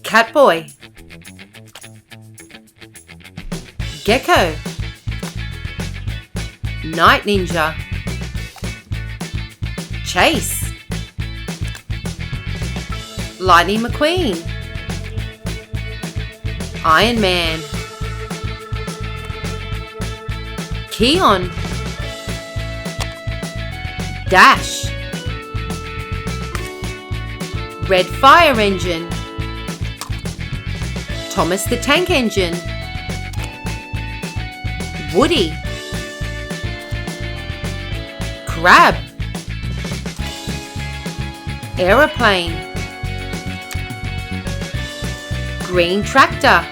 Catboy. Gecko. Night Ninja. Chase. Lightning McQueen. Iron Man. Keon. Dash. Red Fire Engine. Thomas the Tank Engine. Woody. Crab. Aeroplane. Green Tractor.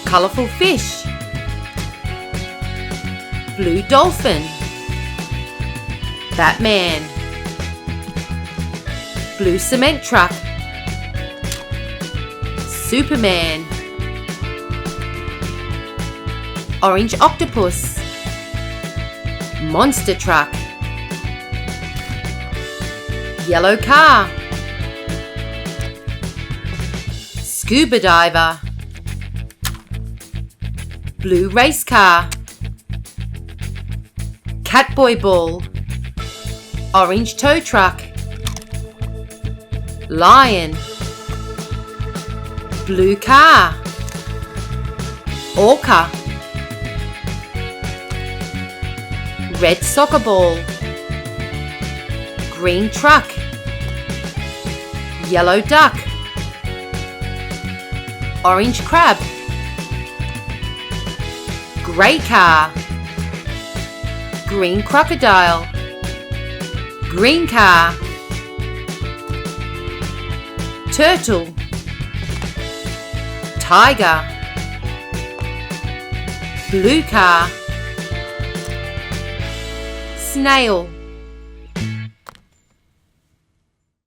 Colourful Fish. Blue Dolphin. Batman. Blue Cement Truck. Superman. Orange Octopus. Monster Truck. Yellow Car. Scuba Diver. Blue Race Car. Catboy Ball. Orange Tow Truck. Lion. Blue Car. Orca. Red Soccer Ball. Green Truck. Yellow Duck. Orange Crab. Grey Car. Green Crocodile. Green Car. Turtle. Tiger. Blue Car. Snail.